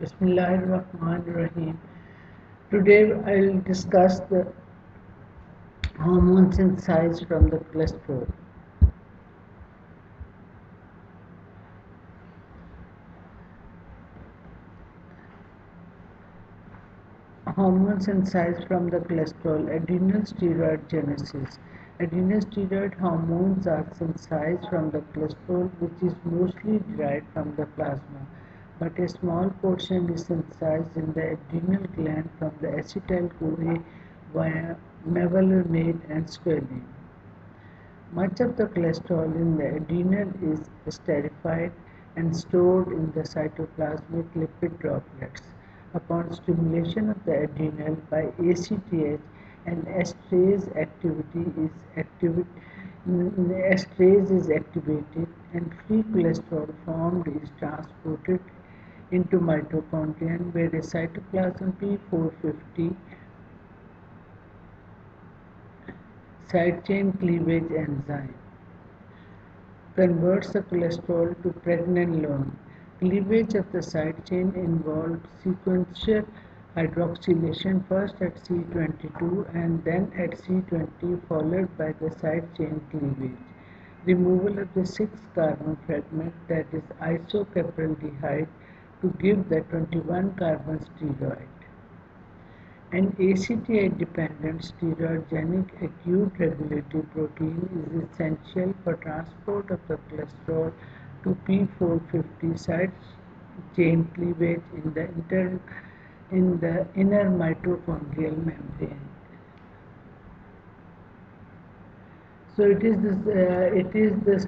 Bismillahirrahmanirrahim. Today I'll discuss the hormone synthesized from the cholesterol. Hormone synthesized from the cholesterol, adrenal steroid genesis. Adrenal steroid hormones are synthesized from the cholesterol, which is mostly derived from the plasma, but a small portion is synthesized in the adrenal gland from the acetyl-CoA via mevalonate and squalene. Much of the cholesterol in the adrenal is esterified and stored in the cytoplasmic lipid droplets. Upon stimulation of the adrenal by ACTH, an esterase is activated and free cholesterol formed is transported into mitochondria where a cytoplasm P450 side chain cleavage enzyme converts the cholesterol to pregnenolone. Cleavage of the side chain involves sequential hydroxylation first at C22 and then at C20 followed by the side chain cleavage. Removal of the 6 carbon fragment, that is isocapryaldehyde, to give the 21 carbon steroid. An ACTH-dependent steroidogenic acute regulatory protein is essential for transport of the cholesterol to P450 side chain cleavage in the inner mitochondrial membrane. So it is this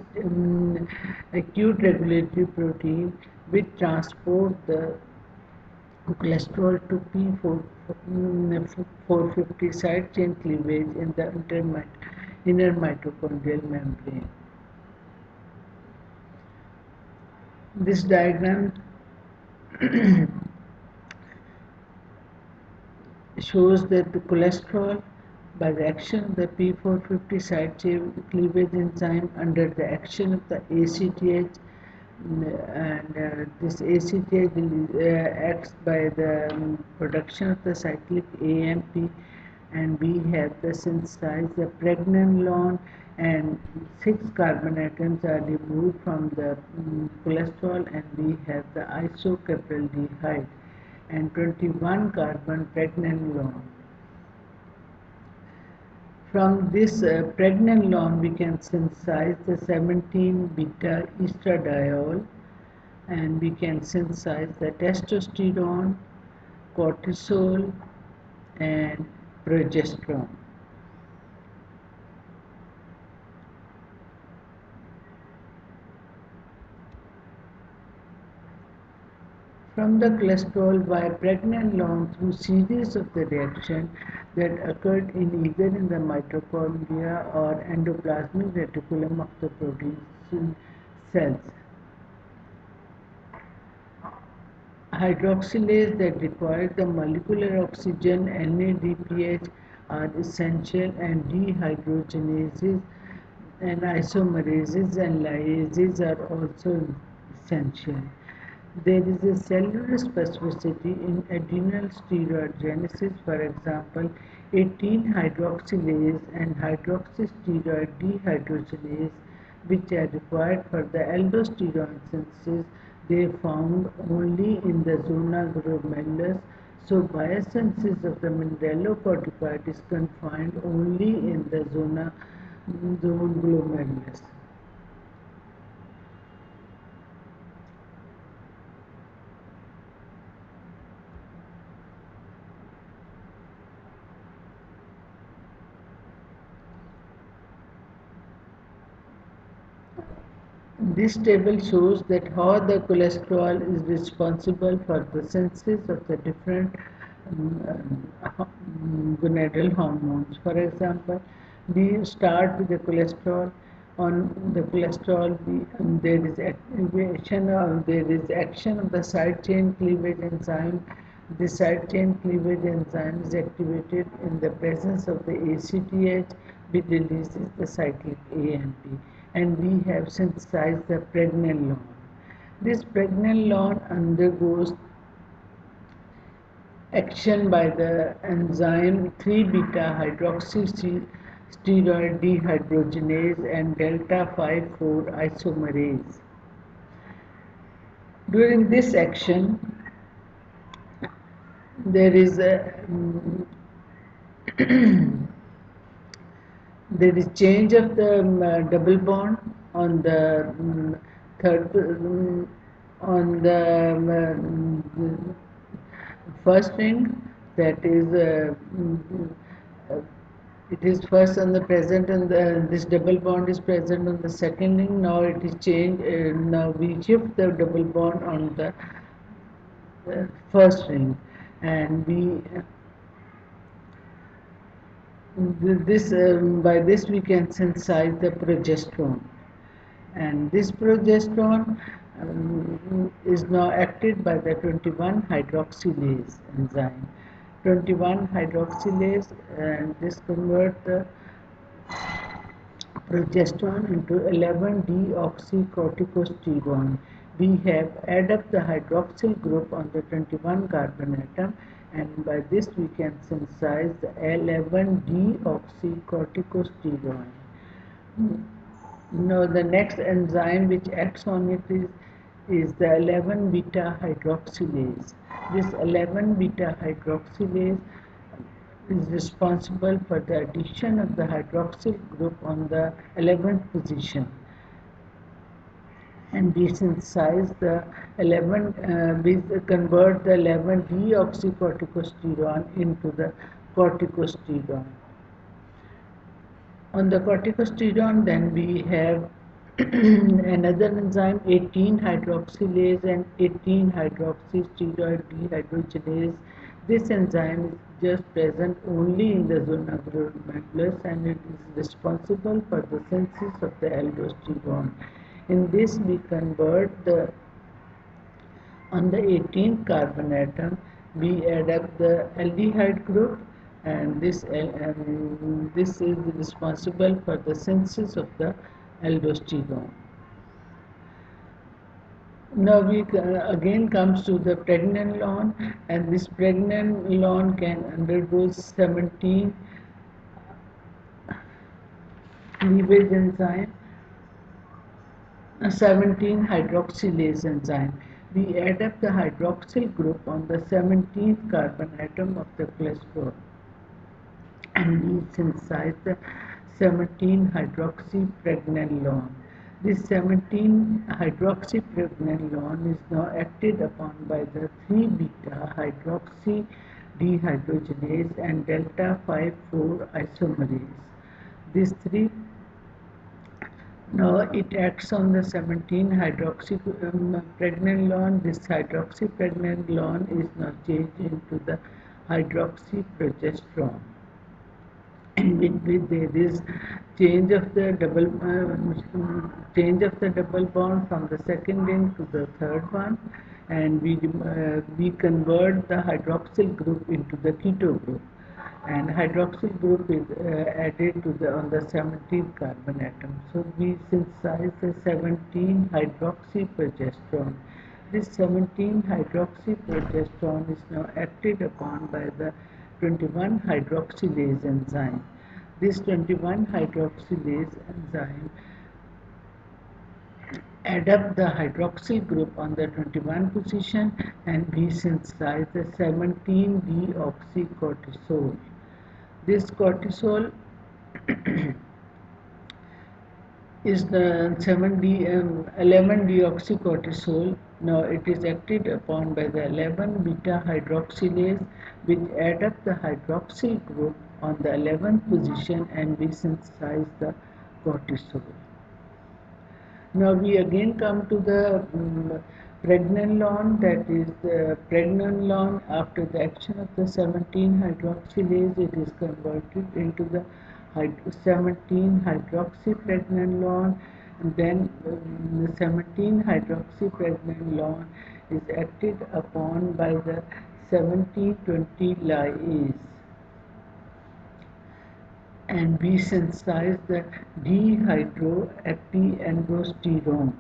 acute regulatory protein which transport the cholesterol to P450 side chain cleavage in the inner mitochondrial membrane. This diagram shows that the cholesterol, by the action of the P450 side chain cleavage enzyme under the action of the ACTH, and this ACTH acts by the production of the cyclic AMP, and we have the synthesized the pregnenolone, and 6 carbon atoms are removed from the cholesterol, and we have the isocapryaldehyde and 21 carbon pregnenolone. From this pregnenolone, we can synthesize the 17 beta estradiol, and we can synthesize the testosterone, cortisol, and progesterone. From the cholesterol via pregnenolone through series of the reaction that occurred in either in the mitochondria or endoplasmic reticulum of the protein cells. Hydroxylase that require the molecular oxygen NADPH are essential, and dehydrogenases and isomerases and lyases are also essential. There is a cellular specificity in adrenal steroidogenesis, for example, 18-hydroxylase and hydroxysteroid dehydrogenase, which are required for the aldosterone synthesis. They are found only in the zona glomerulus, so biosynthesis of the mineralocorticoid is confined only in the zone glomerulus. This table shows that how the cholesterol is responsible for the synthesis of the different gonadal hormones. For example, we start with the cholesterol. On the cholesterol, there is action of the side chain cleavage enzyme. The side chain cleavage enzyme is activated in the presence of the ACTH, which releases the cyclic AMP, and we have synthesized the pregnenolone. This pregnenolone undergoes action by the enzyme 3-beta hydroxysteroid dehydrogenase and delta 5,4 isomerase. During this action, there is a there is change of the double bond on the third on the first ring, that is uh, it is first on the present, and this double bond is present on the second ring. Now it is changed. Now we shift the double bond on the first ring, and we this by this we can synthesize the progesterone, and this progesterone is now acted by the 21 hydroxylase enzyme. 21 hydroxylase, and this convert the progesterone into 11-deoxycorticosterone. We have add up the hydroxyl group on the 21 carbon atom, and by this we can synthesize the 11-deoxycorticosterone. Now the next enzyme which acts on it is the 11-beta hydroxylase. This 11-beta hydroxylase is responsible for the addition of the hydroxyl group on the 11th position, and we synthesize the 11 we convert the 11 deoxycorticosterone into the corticosterone. On the corticosterone, then we have another enzyme 18 hydroxylase and 18 hydroxysteroid dehydrogenase. This enzyme is just present only in the zona glomerulus, and it is responsible for the synthesis of the aldosterone. In this we convert the on the 18th carbon atom, we add up the aldehyde group, and this is responsible for the synthesis of the aldosterone. Now we again comes to the pregnenolone, and this pregnenolone can undergo 17 cleavage enzyme, 17 hydroxylase enzyme. We add up the hydroxyl group on the 17th carbon atom of the cholesterol, and we synthesize the 17 hydroxypregnenolone. This 17 hydroxypregnenolone is now acted upon by the 3-beta hydroxy dehydrogenase and delta 5,4 isomerase. These three now it acts on the 17 hydroxypregnenolone. This hydroxypregnenolone is now changed into the hydroxyprogesterone, and with there is change of the double bond from the second ring to the third one, and we convert the hydroxyl group into the keto group, and hydroxyl group is added to the on the 17th carbon atom. So we synthesize the 17 hydroxyprogesterone. This 17 hydroxyprogesterone is now acted upon by the 21 hydroxylase enzyme. This 21 hydroxylase enzyme add up the hydroxyl group on the 21 position, and we synthesize the 17 deoxycortisol. This cortisol is the 11 deoxycortisol. Now it is acted upon by the 11 beta hydroxylase, which add up the hydroxyl group on the 11th position, and we synthesize the cortisol. Now we again come to the pregnenolone, that is the pregnenolone. After the action of the 17 hydroxylase, it is converted into the 17 hydroxypregnenolone, and then the 17 hydroxypregnenolone is acted upon by the 1720 lyase, and we synthesize the dehydroepiandrosterone.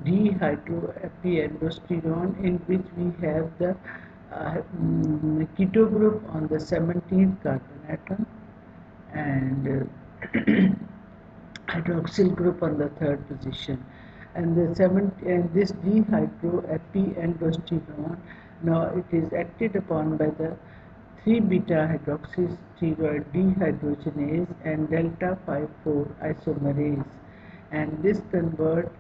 Dehydroepiandrosterone, in which we have the keto group on the 17th carbon atom, and hydroxyl group on the third position. And this dehydroepiandrosterone, now it is acted upon by the 3 beta hydroxysteroid dehydrogenase and delta 5,4 isomerase, and this convert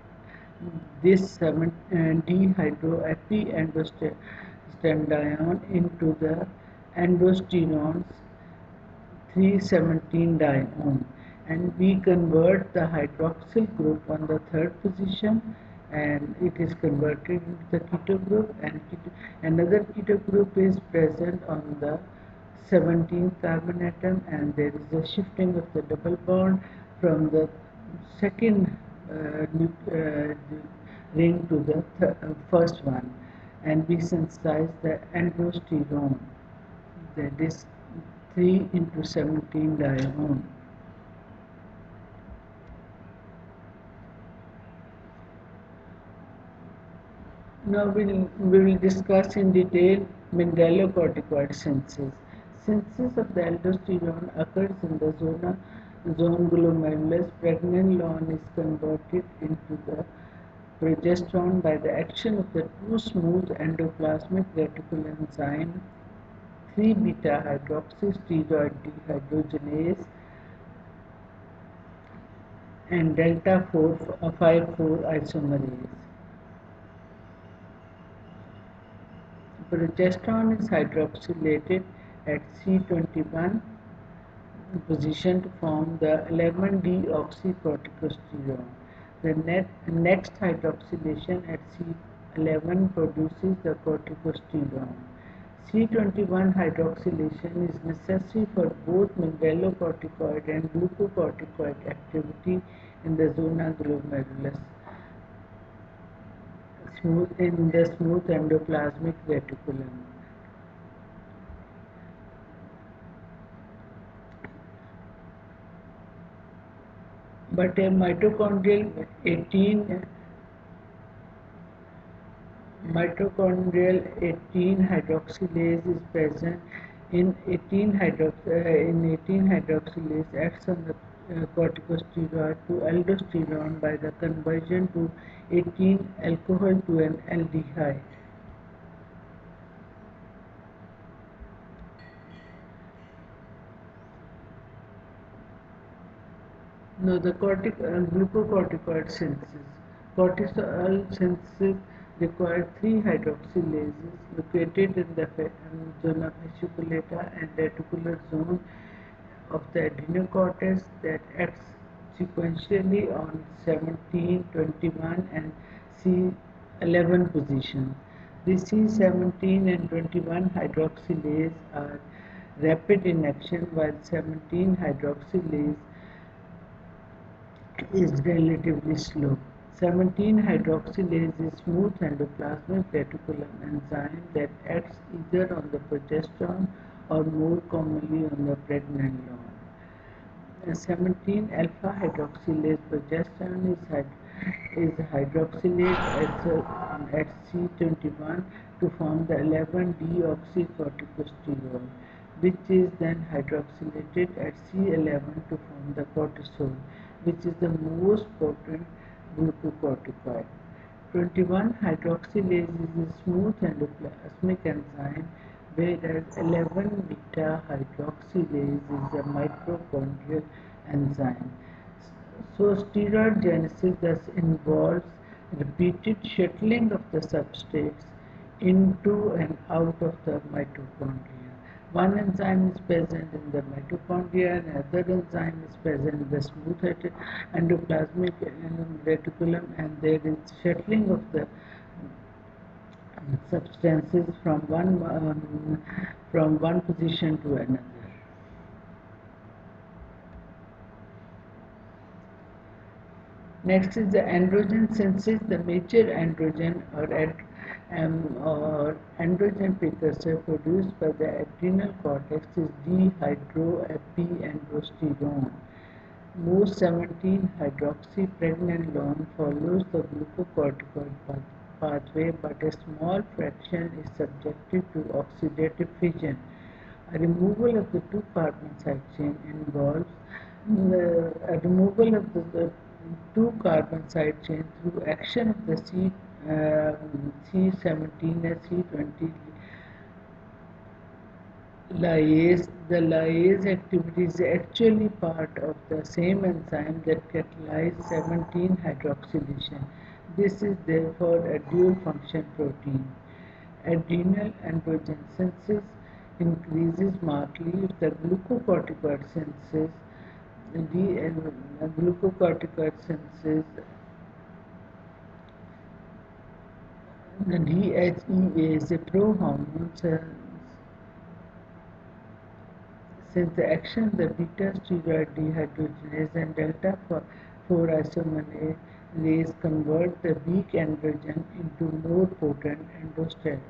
this 7 dehydroepiandrosterone into the androsterones 317 dione, and we convert the hydroxyl group on the third position, and it is converted into the keto group, and another keto group is present on the 17th carbon atom, and there is a shifting of the double bond from the second ring to the first one, and we synthesize the androsterone, that is 3 into 17 dione. Now we will discuss in detail mineralocorticoid synthesis. Synthesis of the aldosterone occurs in the zone glomerulus. Pregnenolone is converted into the progesterone by the action of the two smooth endoplasmic reticle enzyme 3 beta hydroxysteroid dehydrogenase and delta 5,4 isomerase. Progesterone is hydroxylated at C21 position to form the 11-deoxycorticosterone. The next hydroxylation at C11 produces the corticosterone. C21 hydroxylation is necessary for both mineralocorticoid and glucocorticoid activity in the zona glomerulus, in the smooth endoplasmic reticulum. But a mitochondrial 18 hydroxylase is present in 18 hydroxylase acts on the corticosteroid to aldosterone by the conversion to 18 alcohol to an aldehyde. Now the glucocorticoid synthesis. Cortisol synthesis requires 3 hydroxylases located in the zona fasciculata and reticular zone of the adenocortex that acts sequentially on 17, 21 and C11 positions. The C17 and 21 hydroxylase are rapid in action, while 17 hydroxylase is relatively slow. 17-hydroxylase is smooth endoplasmic reticulum enzyme that acts either on the progesterone or more commonly on the pregnenolone. 17-alpha hydroxylase progesterone is hydroxylase at C21 to form the 11-deoxycorticosterone, which is then hydroxylated at C11 to form the cortisol, which is the most potent glucocorticoid. 21-hydroxylase is a smooth endoplasmic enzyme, whereas 11-beta hydroxylase is a mitochondrial enzyme. So steroid genesis thus involves repeated shuttling of the substrates into and out of the mitochondria. One enzyme is present in the mitochondria and another enzyme is present in the smooth endoplasmic reticulum, and there is shuttling of the substances from one position to another. Next is the androgen synthesis. The major androgen or androgen precursor produced by the adrenal cortex is dehydroepiandrosterone. Most 17-hydroxypregnenolone follows the glucocorticoid pathway, but a small fraction is subjected to oxidative fission. A removal of the two carbon side chain involves a removal of the two carbon side chain through action of the C17 and C20 lyase. The lyase activity is actually part of the same enzyme that catalyzes 17 hydroxylation. This is therefore a dual function protein. Adrenal androgenesis increases markedly if the glucocorticoid synthesis glucocorticoid synthesis the DHEA is a pro-hormone since the action of the beta-steroid dehydrogenase and delta-4 isomerase convert the weak androgen into more potent androstenedione.